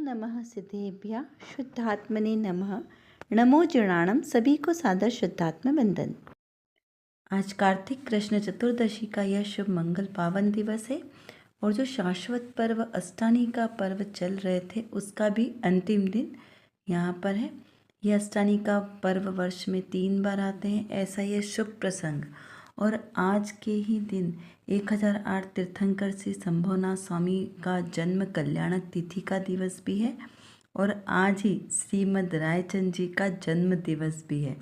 नमः सिद्धेभ्यः शुद्धात्मने नमः। नमो जीर्णाणम। सभी को सादर शुद्धात्म वंदन। आज कार्तिक कृष्ण चतुर्दशी का यह शुभ मंगल पावन दिवस है और जो शाश्वत पर्व अष्टानी का पर्व चल रहे थे उसका भी अंतिम दिन यहाँ पर है। यह अष्टानी का पर्व वर्ष में 3 बार आते हैं, ऐसा यह शुभ प्रसंग। और आज के ही दिन 1008 तीर्थंकर श्री संभवनाथ स्वामी का जन्म कल्याणक तिथि का दिवस भी है और आज ही श्रीमद् रायचंद जी का जन्म दिवस भी है।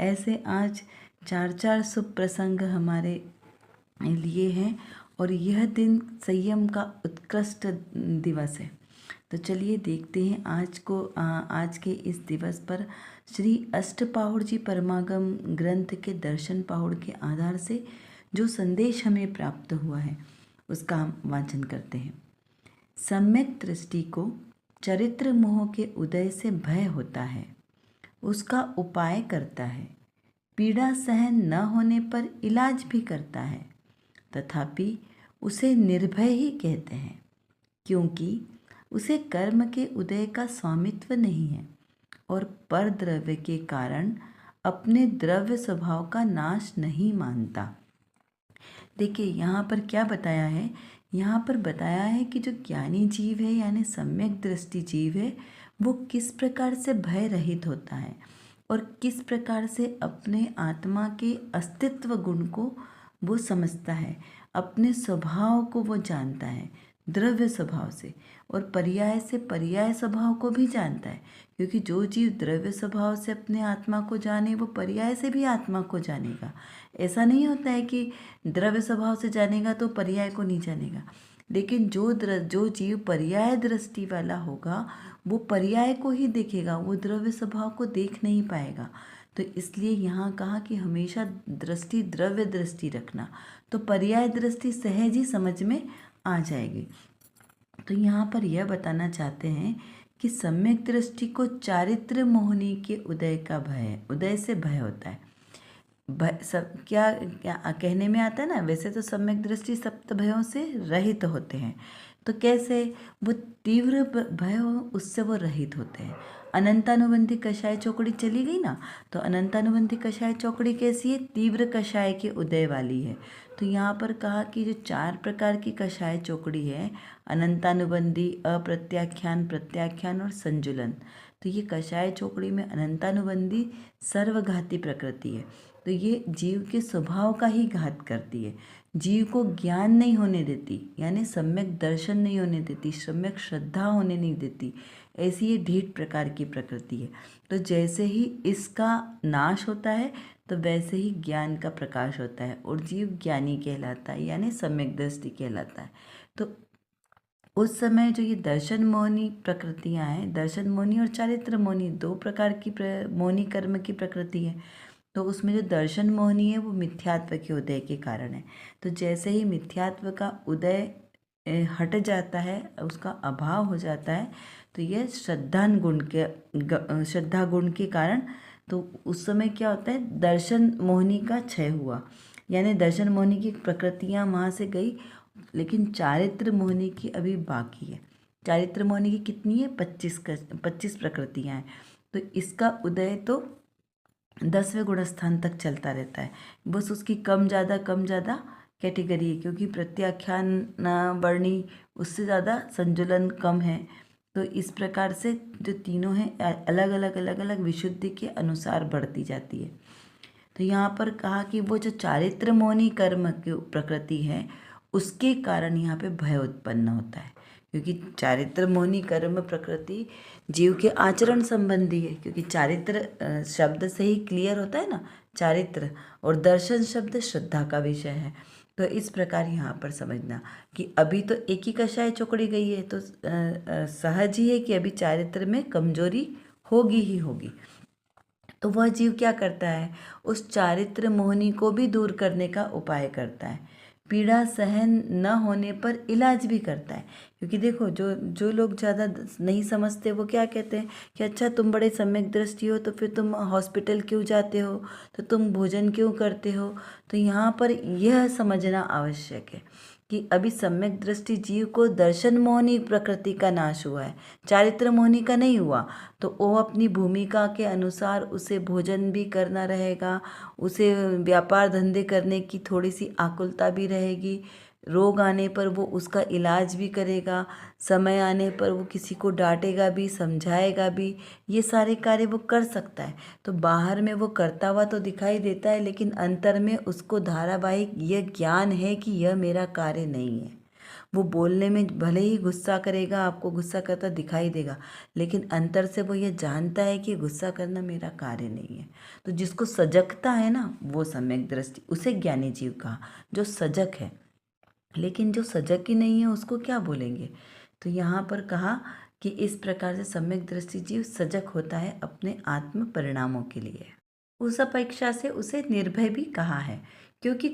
ऐसे आज 4 शुभ प्रसंग हमारे लिए हैं और यह दिन संयम का उत्कृष्ट दिवस है। तो चलिए देखते हैं आज के इस दिवस पर श्री अष्टपाहुड़ जी परमागम ग्रंथ के दर्शन पाहुड़ के आधार से जो संदेश हमें प्राप्त हुआ है उसका हम वाचन करते हैं। सम्यक दृष्टि को चरित्र मोह के उदय से भय होता है, उसका उपाय करता है, पीड़ा सहन न होने पर इलाज भी करता है, तथापि उसे निर्भय ही कहते हैं क्योंकि उसे कर्म के उदय का स्वामित्व नहीं है और पर द्रव्य के कारण अपने द्रव्य स्वभाव का नाश नहीं मानता। देखिए यहाँ पर क्या बताया है, यहाँ पर बताया है कि जो ज्ञानी जीव है यानी सम्यक दृष्टि जीव है वो किस प्रकार से भय रहित होता है और किस प्रकार से अपने आत्मा के अस्तित्व गुण को वो समझता है, अपने स्वभाव को वो जानता है द्रव्य स्वभाव से और पर्याय से पर्याय स्वभाव को भी जानता है। क्योंकि जो जीव द्रव्य स्वभाव से अपने आत्मा को जाने वो पर्याय से भी आत्मा को जानेगा। ऐसा नहीं होता है कि द्रव्य स्वभाव से जानेगा तो पर्याय को नहीं जानेगा, लेकिन जो जीव पर्याय दृष्टि वाला होगा वो पर्याय को ही देखेगा, वो द्रव्य स्वभाव को देख नहीं पाएगा। तो इसलिए यहाँ कहा कि हमेशा दृष्टि द्रव्य दृष्टि रखना, तो पर्याय दृष्टि सहज ही समझ में आ जाएगी। तो यहाँ पर यह बताना चाहते हैं कि सम्यक दृष्टि को चारित्र मोहनी के उदय से भय होता है। क्या कहने में आता है ना, वैसे तो सम्यक दृष्टि सप्त भयों से रहित होते हैं, तो कैसे वो तीव्र भय हो उससे वो रहित होते हैं। अनंतानुबंधी कषाय चौकड़ी चली गई ना, तो अनंतानुबंधी कषाय चौकड़ी कैसी है, तीव्र कषाय के उदय वाली है। तो यहाँ पर कहा कि जो 4 प्रकार की कषाय चौकड़ी है, अनंतानुबंधी, अप्रत्याख्यान, प्रत्याख्यान और संजुलन, तो ये कषाय चौकड़ी में अनंतानुबंधी सर्वघाती प्रकृति है। तो ये जीव के स्वभाव का ही घात करती है, जीव को ज्ञान नहीं होने देती, यानी सम्यक दर्शन नहीं होने देती, सम्यक श्रद्धा होने नहीं देती। ऐसी ये ढीठ प्रकार की प्रकृति है। तो जैसे ही इसका नाश होता है तो वैसे ही ज्ञान का प्रकाश होता है और जीव ज्ञानी कहलाता है, यानी सम्यक दृष्टि कहलाता है। तो उस समय जो ये दर्शन मोहनी प्रकृतियाँ हैं, दर्शन मोहनी और चारित्र मोहनी 2 प्रकार की मोहनी कर्म की प्रकृति है। तो उसमें जो दर्शन मोहनी है वो मिथ्यात्व के उदय के कारण है। तो जैसे ही मिथ्यात्व का उदय हट जाता है, उसका अभाव हो जाता है, तो यह श्रद्धा गुण के कारण, तो उस समय क्या होता है, दर्शन मोहनी का क्षय हुआ, यानी दर्शन मोहनी की प्रकृतियाँ वहाँ से गई, लेकिन चारित्र मोहनी की अभी बाकी है। चारित्र मोहनी की कितनी है, 25 प्रकृतियाँ हैं। तो इसका उदय तो 10वें गुणस्थान तक चलता रहता है, बस उसकी कम ज़्यादा कैटेगरी है, क्योंकि प्रत्याख्यान वर्णी उससे ज़्यादा संजुलन कम है। तो इस प्रकार से जो तीनों हैं अलग अलग विशुद्धि के अनुसार बढ़ती जाती है। तो यहाँ पर कहा कि वो जो चारित्र मोहनी कर्म की प्रकृति है उसके कारण यहाँ पे भय उत्पन्न होता है, क्योंकि चारित्र मोहनी कर्म प्रकृति जीव के आचरण संबंधी है। क्योंकि चारित्र शब्द से ही क्लियर होता है ना, चारित्र, और दर्शन शब्द श्रद्धा का विषय है। तो इस प्रकार यहाँ पर समझना कि अभी तो एक ही कषाय चौकड़ी गई है, तो सहज ही है कि अभी चारित्र में कमजोरी होगी ही होगी। तो वह जीव क्या करता है, उस चारित्र मोहनी को भी दूर करने का उपाय करता है, पीड़ा सहन न होने पर इलाज भी करता है। क्योंकि देखो जो लोग ज़्यादा नहीं समझते वो क्या कहते हैं कि अच्छा तुम बड़े सम्यक दृष्टि हो तो फिर तुम हॉस्पिटल क्यों जाते हो, तो तुम भोजन क्यों करते हो। तो यहाँ पर यह समझना आवश्यक है कि अभी सम्यक दृष्टि जीव को दर्शन मोहनी प्रकृति का नाश हुआ है, चारित्र मोहनी का नहीं हुआ। तो वो अपनी भूमिका के अनुसार उसे भोजन भी करना रहेगा, उसे व्यापार धंधे करने की थोड़ी सी आकुलता भी रहेगी, रोग आने पर वो उसका इलाज भी करेगा, समय आने पर वो किसी को डांटेगा भी, समझाएगा भी, ये सारे कार्य वो कर सकता है। तो बाहर में वो करता हुआ तो दिखाई देता है, लेकिन अंतर में उसको धारावाहिक यह ज्ञान है कि यह मेरा कार्य नहीं है। वो बोलने में भले ही गुस्सा करेगा, आपको गुस्सा करता दिखाई देगा, लेकिन अंतर से वो ये जानता है कि गुस्सा करना मेरा कार्य नहीं है। तो जिसको सजगता है ना, वो सम्यक दृष्टि, उसे ज्ञानी जीव कहा, जो सजग है। लेकिन जो सजग ही नहीं है उसको क्या बोलेंगे? तो यहाँ पर कहा कि इस प्रकार से सम्यक दृष्टि जीव सजग होता है अपने आत्म परिणामों के लिए। उस अपेक्षा से उसे निर्भय भी कहा है, क्योंकि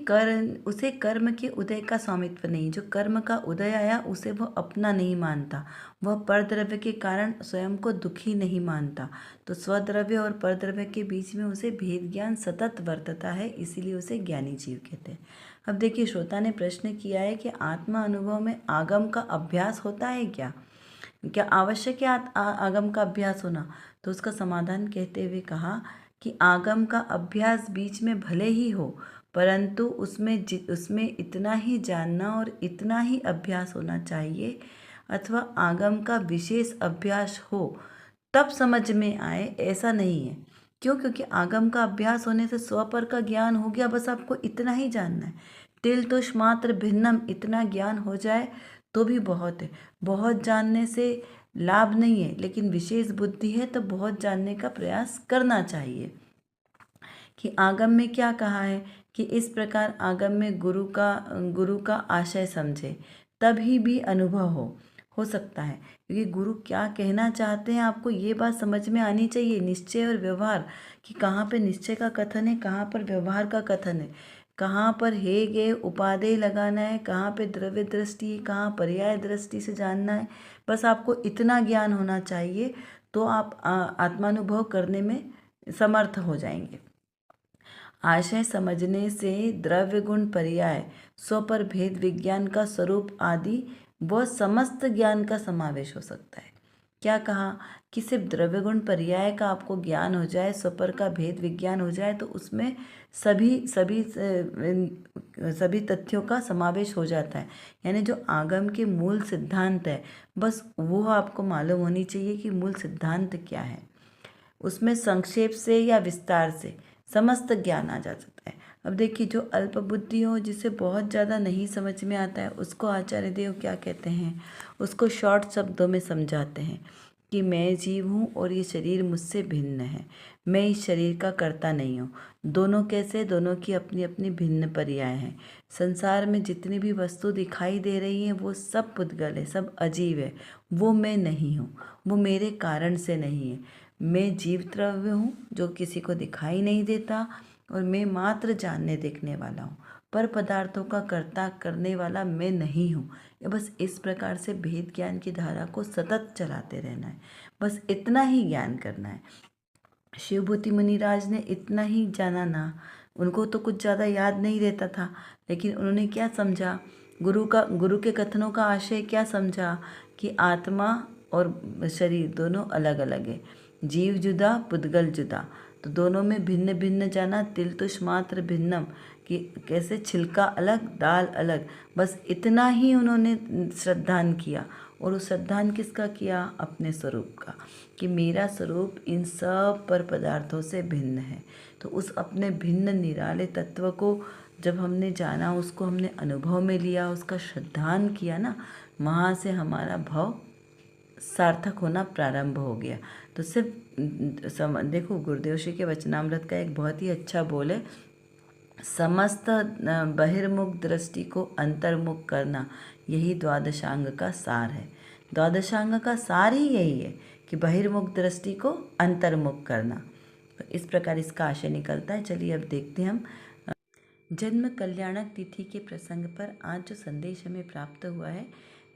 उसे कर्म के उदय का स्वामित्व नहीं। जो कर्म का उदय आया उसे वह अपना नहीं मानता, वह परद्रव्य के कारण स्वयं को दुखी नहीं मानता। तो स्वद्रव्य और परद्रव्य के बीच में उसे भेद ज्ञान सतत वर्तता है, इसीलिए उसे ज्ञानी जीव कहते हैं। अब देखिए, श्रोता ने प्रश्न किया है कि आत्मा अनुभव में आगम का अभ्यास होता है क्या? क्या आवश्यक है आगम का अभ्यास होना? तो उसका समाधान कहते हुए कहा कि आगम का अभ्यास बीच में भले ही हो, परंतु उसमें इतना ही जानना और इतना ही अभ्यास होना चाहिए, अथवा आगम का विशेष अभ्यास हो तब समझ में आए, ऐसा नहीं है। क्यों? क्योंकि आगम का अभ्यास होने से स्वपर का ज्ञान हो गया, बस आपको इतना ही जानना है। तिल तुष मात्र भिन्नम, इतना ज्ञान हो जाए तो भी बहुत है। बहुत जानने से लाभ नहीं है, लेकिन विशेष बुद्धि है तो बहुत जानने का प्रयास करना चाहिए। कि आगम में क्या कहा है कि इस प्रकार आगम में गुरु का आशय समझे, तभी भी अनुभव हो सकता है। क्योंकि गुरु क्या कहना चाहते हैं आपको ये बात समझ में आनी चाहिए। निश्चय और व्यवहार, कि कहाँ पे निश्चय का कथन है, कहाँ पर व्यवहार का कथन है, कहाँ पर हे गे उपादेय लगाना है, कहाँ पे द्रव्य दृष्टि है, कहाँ पर्याय दृष्टि से जानना है। बस आपको इतना ज्ञान होना चाहिए तो आप आत्मानुभव करने में समर्थ हो जाएंगे। आशय समझने से द्रव्य गुण पर्याय स्वपर भेद विज्ञान का स्वरूप आदि व समस्त ज्ञान का समावेश हो सकता है। क्या कहा कि सिर्फ द्रव्य गुण पर्याय का आपको ज्ञान हो जाए, स्वपर का भेद विज्ञान हो जाए, तो उसमें सभी सभी सभी तथ्यों का समावेश हो जाता है। यानी जो आगम के मूल सिद्धांत है, बस वो आपको मालूम होनी चाहिए कि मूल सिद्धांत क्या है। उसमें संक्षेप से या विस्तार से समस्त ज्ञान आ जा सकता है। अब देखिए, जो अल्प बुद्धि हो, जिसे बहुत ज़्यादा नहीं समझ में आता है, उसको आचार्य देव क्या कहते हैं, उसको शॉर्ट शब्दों में समझाते हैं कि मैं जीव हूँ और ये शरीर मुझसे भिन्न है, मैं इस शरीर का कर्ता नहीं हूँ। दोनों कैसे? दोनों की अपनी अपनी भिन्न पर्याय हैं। संसार में जितनी भी वस्तु दिखाई दे रही हैं वो सब पुद्गल है, सब अजीब है। वो मैं नहीं हूँ, वो मेरे कारण से नहीं है। मैं जीव द्रव्य हूँ जो किसी को दिखाई नहीं देता, और मैं मात्र जानने देखने वाला हूँ, पर पदार्थों का कर्ता करने वाला मैं नहीं हूँ। बस इस प्रकार से भेद ज्ञान की धारा को सतत चलाते रहना है, बस इतना ही ज्ञान करना है। शिवभूति मुनिराज ने इतना ही जाना ना, उनको तो कुछ ज़्यादा याद नहीं रहता था, लेकिन उन्होंने क्या समझा, गुरु के कथनों का आशय क्या समझा कि आत्मा और शरीर दोनों अलग अलग है, जीव जुदा पुद्गल जुदा, तो दोनों में भिन्न भिन्न जाना। तिल तुष मात्र भिन्नम, कि कैसे छिलका अलग दाल अलग, बस इतना ही उन्होंने श्रद्धान किया। और उस श्रद्धान किसका किया? अपने स्वरूप का, कि मेरा स्वरूप इन सब पर पदार्थों से भिन्न है। तो उस अपने भिन्न निराले तत्व को जब हमने जाना, उसको हमने अनुभव में लिया, उसका श्रद्धान किया ना, वहाँ से हमारा भाव सार्थक होना प्रारंभ हो गया। तो सिर्फ देखो, गुरुदेव श्री के वचनामृत का एक बहुत ही अच्छा बोल है, समस्त बहिर्मुख दृष्टि को अंतर्मुख करना, यही द्वादशांग का सार है। द्वादशांग का सार ही यही है कि बहिर्मुख दृष्टि को अंतर्मुख करना। तो इस प्रकार इसका आशय निकलता है। चलिए अब देखते हैं हम जन्म कल्याणक तिथि के प्रसंग पर आज जो संदेश हमें प्राप्त हुआ है,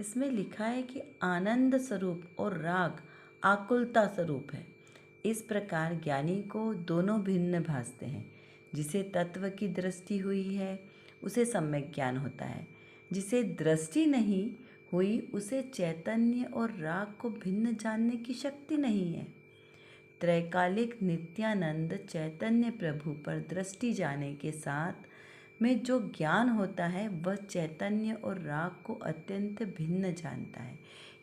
इसमें लिखा है कि आनंद स्वरूप और राग आकुलता स्वरूप है। इस प्रकार ज्ञानी को दोनों भिन्न भासते हैं। जिसे तत्व की दृष्टि हुई है उसे सम्यक ज्ञान होता है, जिसे दृष्टि नहीं हुई उसे चैतन्य और राग को भिन्न जानने की शक्ति नहीं है। त्रैकालिक नित्यानंद चैतन्य प्रभु पर दृष्टि जाने के साथ में जो ज्ञान होता है वह चैतन्य और राग को अत्यंत भिन्न जानता है।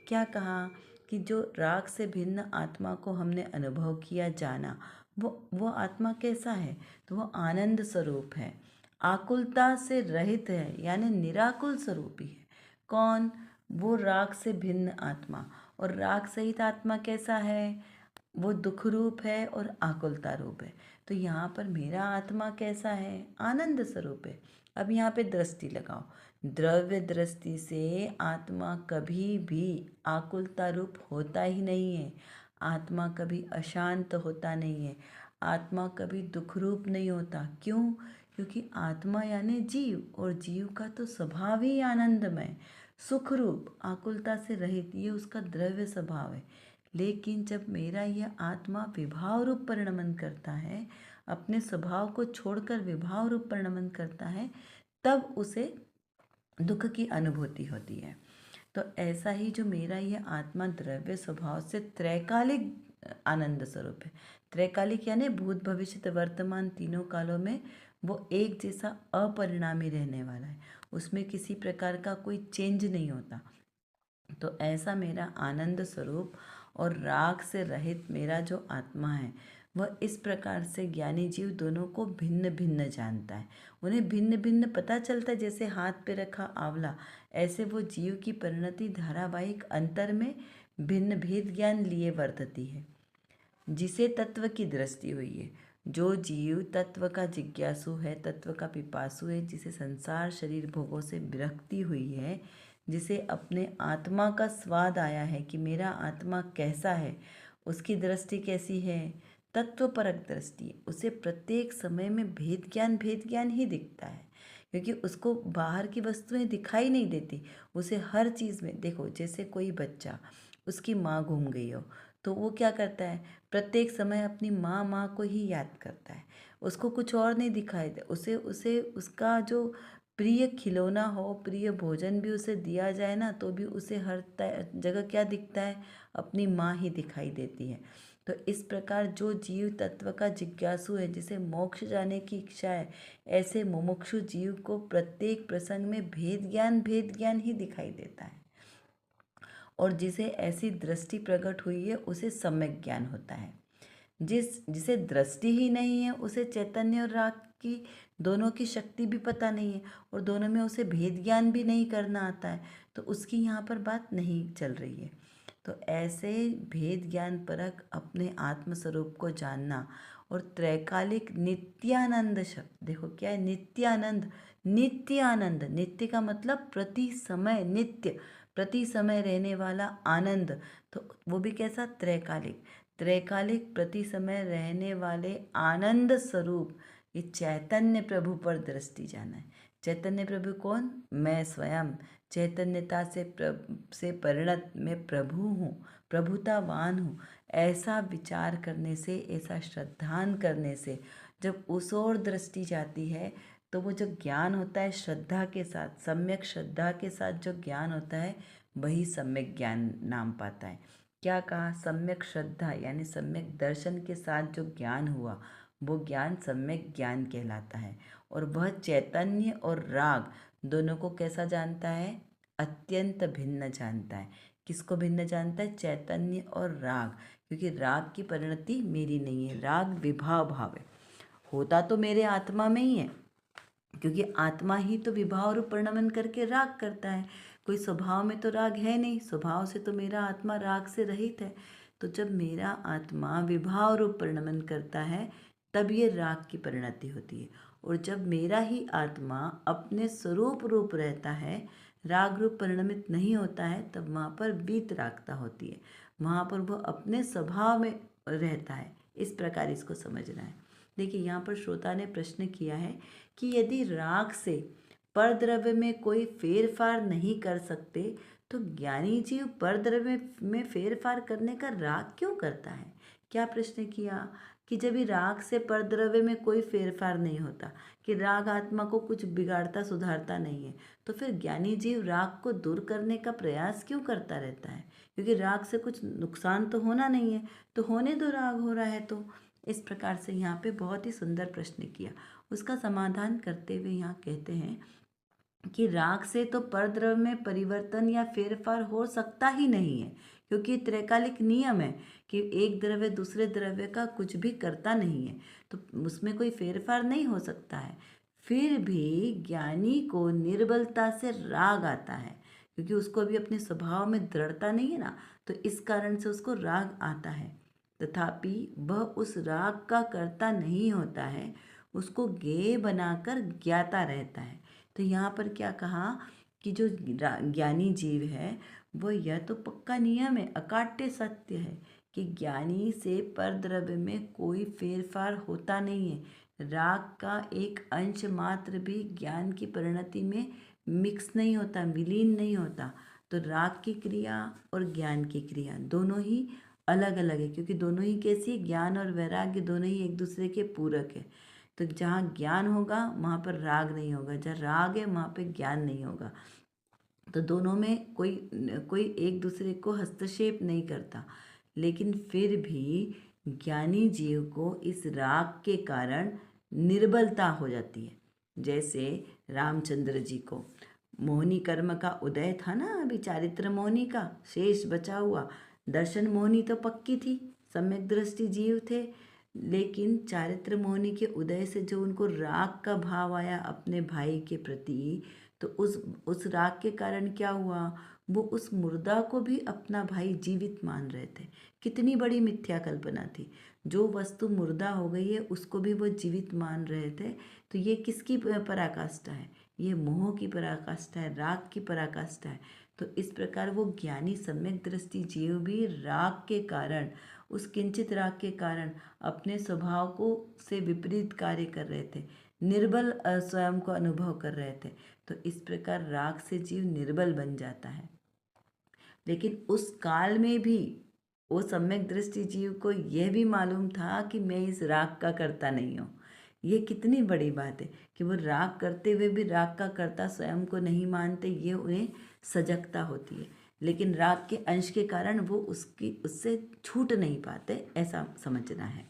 क्या कहा कि जो राग से भिन्न आत्मा को हमने अनुभव किया, जाना, वो आत्मा कैसा है? तो वो आनंद स्वरूप है, आकुलता से रहित है, यानी निराकुल स्वरूप ही है। कौन? वो राग से भिन्न आत्मा। और राग सहित आत्मा कैसा है? वो दुख रूप है और आकुलता रूप है। तो यहाँ पर मेरा आत्मा कैसा है? आनंद स्वरूप है। अब यहाँ पे दृष्टि लगाओ। द्रव्य दृष्टि से आत्मा कभी भी आकुलता रूप होता ही नहीं है। आत्मा कभी अशांत होता नहीं है। आत्मा कभी दुख रूप नहीं होता। क्यों? क्योंकि आत्मा यानी जीव, और जीव का तो स्वभाव ही आनंदमय, सुख रूप, आकुलता से रहित, ये उसका द्रव्य स्वभाव है। लेकिन जब मेरा यह आत्मा विभाव रूप परिणमन करता है, अपने स्वभाव को छोड़कर विभाव रूप परिणमन करता है, तब उसे दुख की अनुभूति होती है। तो ऐसा ही जो मेरा यह आत्मा द्रव्य स्वभाव से त्रैकालिक आनंद स्वरूप है। त्रैकालिक यानी भूत भविष्य वर्तमान तीनों कालों में वो एक जैसा अपरिणामी रहने वाला है, उसमें किसी प्रकार का कोई चेंज नहीं होता। तो ऐसा मेरा आनंद स्वरूप और राग से रहित मेरा जो आत्मा है, वह इस प्रकार से ज्ञानी जीव दोनों को भिन्न भिन्न जानता है। उन्हें भिन्न भिन्न पता चलता है। जैसे हाथ पे रखा आंवला, ऐसे वो जीव की परिणति धारावाहिक अंतर में भिन्न भेद ज्ञान लिए वर्तती है। जिसे तत्व की दृष्टि हुई है, जो जीव तत्व का जिज्ञासु है, तत्व का पिपासु है, जिसे संसार शरीर भोगों से विरक्ति हुई है, जिसे अपने आत्मा का स्वाद आया है कि मेरा आत्मा कैसा है, उसकी दृष्टि कैसी है? तत्वपरक दृष्टि। उसे प्रत्येक समय में भेद ज्ञान ही दिखता है, क्योंकि उसको बाहर की वस्तुएं दिखाई नहीं देती। उसे हर चीज़ में देखो, जैसे कोई बच्चा, उसकी माँ घूम गई हो तो वो क्या करता है? प्रत्येक समय अपनी माँ को ही याद करता है। उसको कुछ और नहीं दिखाई दे। उसे उसे उसका जो प्रिय खिलौना हो, प्रिय भोजन भी उसे दिया जाए ना, तो भी उसे हर जगह क्या दिखता है? अपनी माँ ही दिखाई देती है। तो इस प्रकार जो जीव तत्व का जिज्ञासु है, जिसे मोक्ष जाने की इच्छा है, ऐसे मुमुक्षु जीव को प्रत्येक प्रसंग में भेद ज्ञान ही दिखाई देता है। और जिसे ऐसी दृष्टि प्रकट हुई है उसे सम्यक ज्ञान होता है। जिसे दृष्टि ही नहीं है, उसे चैतन्य और राग की दोनों की शक्ति भी पता नहीं है, और दोनों में उसे भेद ज्ञान भी नहीं करना आता है, तो उसकी यहाँ पर बात नहीं चल रही है। तो ऐसे भेद ज्ञान परक अपने आत्मस्वरूप को जानना और त्रैकालिक नित्यानंद शब्द, देखो क्या है? नित्यानंद। नित्य आनंद, नित्य का मतलब प्रति समय, नित्य प्रति समय रहने वाला आनंद। तो वो भी कैसा? त्रैकालिक। त्रैकालिक प्रति समय रहने वाले आनंद स्वरूप ये चैतन्य प्रभु पर दृष्टि जाना है। चैतन्य प्रभु कौन? मैं स्वयं। चैतन्यता से परिणत मैं प्रभु हूँ, प्रभुतावान हूँ। ऐसा विचार करने से, ऐसा श्रद्धान करने से जब उस ओर दृष्टि जाती है, तो वो जो ज्ञान होता है श्रद्धा के साथ, सम्यक श्रद्धा के साथ जो ज्ञान होता है, वही सम्यक ज्ञान नाम पाता है। क्या कहा? सम्यक श्रद्धा यानी सम्यक दर्शन के साथ जो ज्ञान हुआ, वो ज्ञान सम्यक ज्ञान कहलाता है। और वह चैतन्य और राग दोनों को कैसा जानता है? अत्यंत भिन्न जानता है। किसको भिन्न जानता है? चैतन्य और राग। क्योंकि राग की परिणति मेरी नहीं है, राग विभाव भाव है, होता तो मेरे आत्मा में ही है, क्योंकि आत्मा ही तो विभाव रूप परिणमन करके राग करता है। कोई स्वभाव में तो राग है नहीं, स्वभाव से तो मेरा आत्मा राग से रहित है। तो जब मेरा आत्मा विभाव रूप परिणमन करता है, तब ये राग की परिणति होती है। और जब मेरा ही आत्मा अपने स्वरूप रूप रहता है, राग रूप परिणमित नहीं होता है, तब वहाँ पर वीतरागता होती है। वहाँ पर वह अपने स्वभाव में रहता है। इस प्रकार इसको समझना है। देखिए, यहाँ पर श्रोता ने प्रश्न किया है कि यदि राग से परद्रव्य में कोई फेरफार नहीं कर सकते, तो ज्ञानी जीव परद्रव्य में फेरफार करने का राग क्यों करता है? क्या प्रश्न किया कि जब भी राग से परद्रव्य में कोई फेरफार नहीं होता, कि राग आत्मा को कुछ बिगाड़ता सुधारता नहीं है, तो फिर ज्ञानी जीव राग को दूर करने का प्रयास क्यों करता रहता है? क्योंकि राग से कुछ नुकसान तो होना नहीं है, तो होने दो, राग हो रहा है तो। इस प्रकार से यहाँ पे बहुत ही सुंदर प्रश्न किया। उसका समाधान करते हुए यहाँ कहते हैं कि राग से तो परद्रव्य में परिवर्तन या फेरफार हो सकता ही नहीं है, क्योंकि त्रैकालिक नियम है कि एक द्रव्य दूसरे द्रव्य का कुछ भी करता नहीं है, तो उसमें कोई फेरफार नहीं हो सकता है। फिर भी ज्ञानी को निर्बलता से राग आता है, क्योंकि उसको अभी अपने स्वभाव में दृढ़ता नहीं है ना, तो इस कारण से उसको राग आता है। तथापि वह उस राग का कर्ता नहीं होता है, उसको ज्ञेय बनाकर ज्ञाता रहता है। तो यहाँ पर क्या कहा कि जो ज्ञानी जीव है वो, यह तो पक्का नियम है, अकाट्य सत्य है कि ज्ञानी से परद्रव्य में कोई फेरफार होता नहीं है। राग का एक अंश मात्र भी ज्ञान की परिणति में मिक्स नहीं होता, विलीन नहीं होता। तो राग की क्रिया और ज्ञान की क्रिया दोनों ही अलग अलग है, क्योंकि दोनों ही कैसी, ज्ञान और वैराग्य दोनों ही एक दूसरे के पूरक है। तो जहाँ ज्ञान होगा वहाँ पर राग नहीं होगा, जहाँ राग है वहाँ पे ज्ञान नहीं होगा। तो दोनों में कोई कोई एक दूसरे को हस्तक्षेप नहीं करता, लेकिन फिर भी ज्ञानी जीव को इस राग के कारण निर्बलता हो जाती है। जैसे रामचंद्र जी को मोहिनी कर्म का उदय था ना, अभी चारित्र मोहिनी का शेष बचा हुआ। दर्शन मोहिनी तो पक्की थी, सम्यक दृष्टि जीव थे, लेकिन चारित्र मोहिनी के उदय से जो उनको राग का भाव आया अपने भाई के प्रति, तो उस राग के कारण क्या हुआ, वो उस मुर्दा को भी अपना भाई जीवित मान रहे थे। कितनी बड़ी मिथ्या कल्पना थी, जो वस्तु मुर्दा हो गई है उसको भी वो जीवित मान रहे थे। तो ये किसकी पराकाष्ठा है? ये मोह की पराकाष्ठा है, राग की पराकाष्ठा है। तो इस प्रकार वो ज्ञानी सम्यक दृष्टि जीव भी राग के कारण, उस किंचित राग के कारण अपने स्वभाव को से विपरीत कार्य कर रहे थे, निर्बल स्वयं को अनुभव कर रहे थे। तो इस प्रकार राग से जीव निर्बल बन जाता है। लेकिन उस काल में भी वो सम्यक दृष्टि जीव को यह भी मालूम था कि मैं इस राग का करता नहीं हूँ। ये कितनी बड़ी बात है कि वो राग करते हुए भी राग का कर्ता स्वयं को नहीं मानते, ये उन्हें सजगता होती है। लेकिन राग के अंश के कारण वो उससे छूट नहीं पाते, ऐसा समझना है।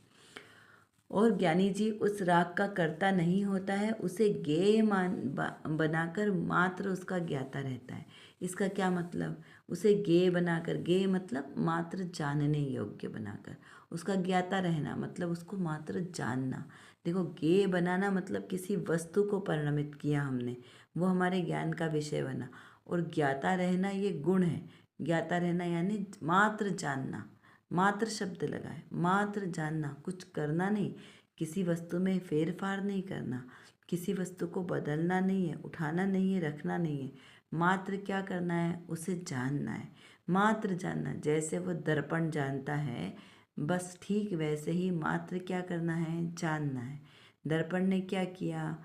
और ज्ञानी जी उस राग का कर्ता नहीं होता है, उसे ज्ञेय बनाकर मात्र उसका ज्ञाता रहता है। इसका क्या मतलब? उसे ज्ञेय बनाकर, ज्ञेय मतलब मात्र जानने योग्य बनाकर, उसका ज्ञाता रहना मतलब उसको मात्र जानना। देखो, ज्ञेय बनाना मतलब किसी वस्तु को परिणमित किया हमने, वो हमारे ज्ञान का विषय बना। और ज्ञाता रहना ये गुण है। ज्ञाता रहना यानी मात्र जानना, मात्र शब्द लगाए, मात्र जानना, कुछ करना नहीं, किसी वस्तु में फेरफार नहीं करना, किसी वस्तु को बदलना नहीं है, उठाना नहीं है, रखना नहीं है, मात्र क्या करना है, उसे जानना है, मात्र जानना। जैसे वो दर्पण जानता है, बस ठीक वैसे ही मात्र क्या करना है, जानना है। दर्पण ने क्या किया,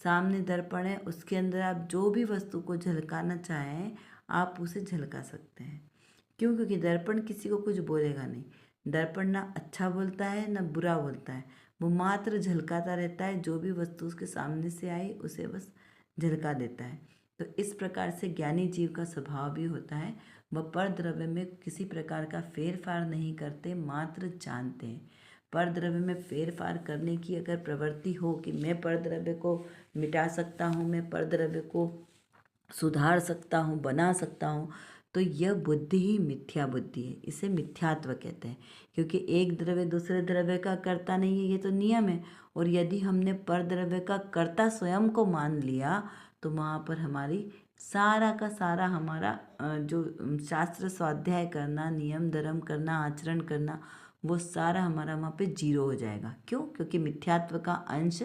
सामने दर्पण है, उसके अंदर आप जो भी वस्तु को झलकाना चाहें आप उसे झलका सकते हैं। क्यों? क्योंकि दर्पण किसी को कुछ बोलेगा नहीं। दर्पण ना अच्छा बोलता है ना बुरा बोलता है, वो मात्र झलकाता रहता है, जो भी वस्तु उसके सामने से आई उसे बस झलका देता है। तो इस प्रकार से ज्ञानी जीव का स्वभाव भी होता है, वह परद्रव्य में किसी प्रकार का फेरफार नहीं करते, मात्र जानते हैं। परद्रव्य में फेरफार करने की अगर प्रवृत्ति हो कि मैं परद्रव्य को मिटा सकता हूँ, मैं परद्रव्य को सुधार सकता हूँ, बना सकता हूँ, तो यह बुद्धि ही मिथ्या बुद्धि है। इसे मिथ्यात्व कहते हैं, क्योंकि एक द्रव्य दूसरे द्रव्य का कर्ता नहीं है, ये तो नियम है। और यदि हमने परद्रव्य का कर्ता स्वयं को मान लिया, तो वहाँ पर हमारी सारा का सारा हमारा जो शास्त्र स्वाध्याय करना, नियम धर्म करना, आचरण करना, वो सारा हमारा वहाँ पे जीरो हो जाएगा। क्यों? क्योंकि मिथ्यात्व का अंश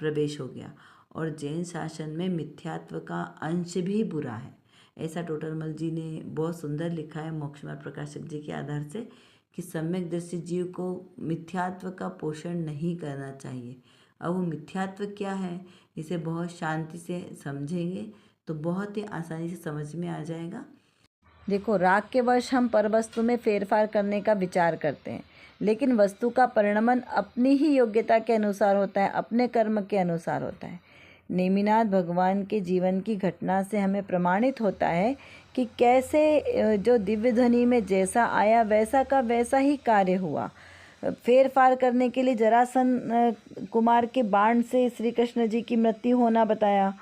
प्रवेश हो गया। और जैन शासन में मिथ्यात्व का अंश भी बुरा है, ऐसा टोडरमल जी ने बहुत सुंदर लिखा है मोक्ष मार्ग प्रकाशक जी के आधार से, कि सम्यक दृष्टि जीव को मिथ्यात्व का पोषण नहीं करना चाहिए। अब वो मिथ्यात्व क्या है, इसे बहुत शांति से समझेंगे तो बहुत ही आसानी से समझ में आ जाएगा। देखो, राग के वश हम परवस्तु में फेरफार करने का विचार करते हैं, लेकिन वस्तु का परिणमन अपनी ही योग्यता के अनुसार होता है, अपने कर्म के अनुसार होता है। नेमिनाथ भगवान के जीवन की घटना से हमें प्रमाणित होता है कि कैसे जो दिव्य ध्वनि में जैसा आया वैसा का वैसा ही कार्य हुआ। फेरफार करने के लिए जरासंध कुमार के बाण से श्री कृष्ण जी की मृत्यु होना बताया,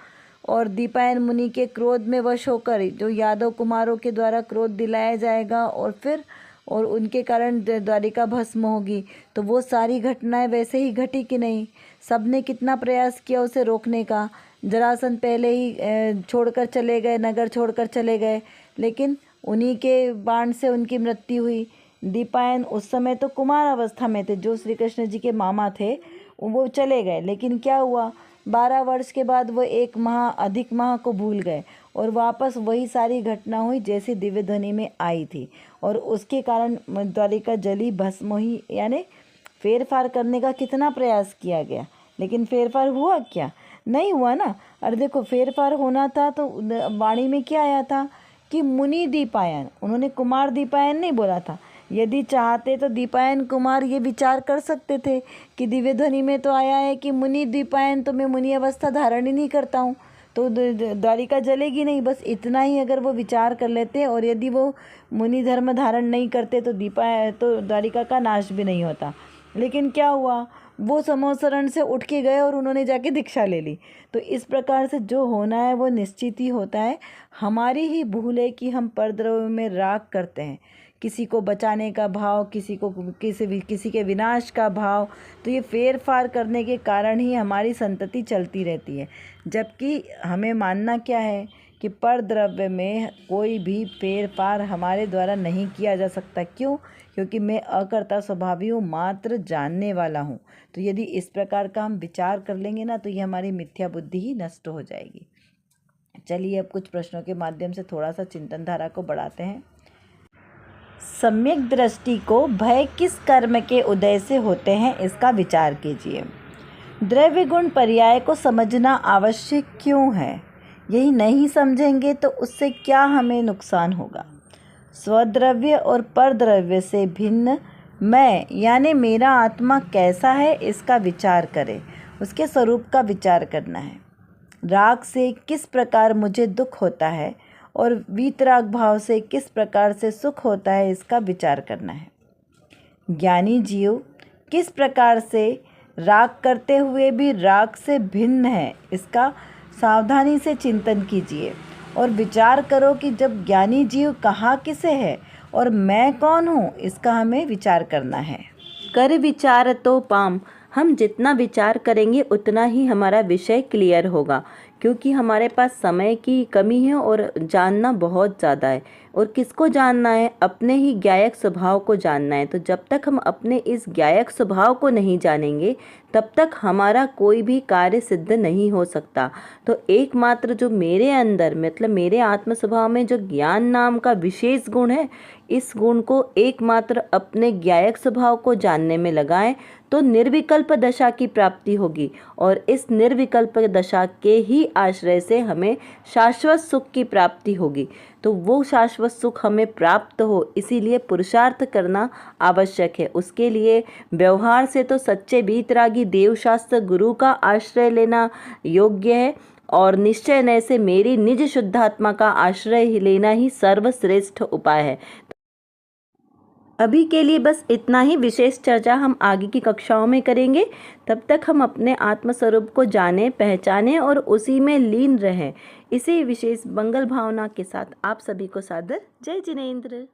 और दीपायन मुनि के क्रोध में वश होकर जो यादव कुमारों के द्वारा क्रोध दिलाया जाएगा और उनके कारण द्वारिका भस्म होगी। तो वो सारी घटनाएं वैसे ही घटी कि नहीं? सबने कितना प्रयास किया उसे रोकने का। जरासंध पहले ही छोड़कर चले गए, नगर छोड़कर चले गए, लेकिन उन्हीं के बाण से उनकी मृत्यु हुई। दीपायन उस समय तो कुमार अवस्था में थे, जो श्री कृष्ण जी के मामा थे वो चले गए, लेकिन क्या हुआ, 12 वर्ष के बाद वो अधिक माह को भूल गए और वापस वही सारी घटना हुई जैसी दिव्य ध्वनि में आई थी, और उसके कारण द्वारिका जली भस्म हुई। यानी फेरफार करने का कितना प्रयास किया गया, लेकिन फेरफार हुआ क्या? नहीं हुआ ना। और देखो, फेरफार होना था तो वाणी में क्या आया था कि मुनि दीपायन, उन्होंने कुमार दीपायन नहीं बोला था। यदि चाहते तो दीपायन कुमार ये विचार कर सकते थे कि दिव्य ध्वनि में तो आया है कि मुनि दीपायन, तो मैं मुनि अवस्था धारण ही नहीं करता हूँ, तो द्वारिका जलेगी नहीं। बस इतना ही अगर वो विचार कर लेते, और यदि वो मुनि धर्म धारण नहीं करते तो द्वारिका का नाश भी नहीं होता। लेकिन क्या हुआ, वो समोसरण से उठ के गए और उन्होंने जाके दीक्षा ले ली। तो इस प्रकार से जो होना है वो निश्चित ही होता है। हमारी ही भूल है कि हम परद्रव्य में राग करते हैं, किसी को बचाने का भाव, किसी के विनाश का भाव। तो ये फेरफार करने के कारण ही हमारी संतति चलती रहती है। जबकि हमें मानना क्या है कि परद्रव्य में कोई भी फेरफार हमारे द्वारा नहीं किया जा सकता। क्यों? क्योंकि मैं अकर्ता स्वभावी हूँ, मात्र जानने वाला हूँ। तो यदि इस प्रकार का हम विचार कर लेंगे ना, तो ये हमारी मिथ्या बुद्धि ही नष्ट हो जाएगी। चलिए अब कुछ प्रश्नों के माध्यम से थोड़ा सा चिंतन धारा को बढ़ाते हैं। सम्यक दृष्टि को भय किस कर्म के उदय से होते हैं, इसका विचार कीजिए। द्रव्य गुण पर्याय को समझना आवश्यक क्यों है? यही नहीं समझेंगे तो उससे क्या हमें नुकसान होगा? स्वद्रव्य और परद्रव्य से भिन्न मैं यानी मेरा आत्मा कैसा है, इसका विचार करें, उसके स्वरूप का विचार करना है। राग से किस प्रकार मुझे दुख होता है और वीतराग भाव से किस प्रकार से सुख होता है, इसका विचार करना है। ज्ञानी जीव किस प्रकार से राग करते हुए भी राग से भिन्न है, इसका सावधानी से चिंतन कीजिए और विचार करो कि जब ज्ञानी जीव कहाँ किसे है और मैं कौन हूँ, इसका हमें विचार करना है। कर विचार तो पाम, हम जितना विचार करेंगे उतना ही हमारा विषय क्लियर होगा, क्योंकि हमारे पास समय की कमी है और जानना बहुत ज़्यादा है। और किसको जानना है? अपने ही ज्ञायक स्वभाव को जानना है। तो जब तक हम अपने इस ज्ञायक स्वभाव को नहीं जानेंगे तब तक हमारा कोई भी कार्य सिद्ध नहीं हो सकता। तो एकमात्र जो मेरे अंदर मतलब मेरे आत्म स्वभाव में जो ज्ञान नाम का विशेष गुण है, इस गुण को एकमात्र अपने ज्ञायक स्वभाव को जानने में लगाएं तो निर्विकल्प दशा की प्राप्ति होगी, और इस निर्विकल्प दशा के ही आश्रय से हमें शाश्वत सुख की प्राप्ति होगी। तो वो शाश्वत सुख हमें प्राप्त हो, इसीलिए पुरुषार्थ करना आवश्यक है। उसके लिए व्यवहार से तो सच्चे वीतरागी देवशास्त्र गुरु का आश्रय लेना योग्य है, और निश्चय नय से मेरी निज शुद्धात्मा का आश्रय लेना ही सर्वश्रेष्ठ उपाय है। अभी के लिए बस इतना ही। विशेष चर्चा हम आगे की कक्षाओं में करेंगे। तब तक हम अपने आत्मस्वरूप को जानें, पहचानें और उसी में लीन रहें। इसी विशेष मंगल भावना के साथ आप सभी को सादर जय जिनेंद्र।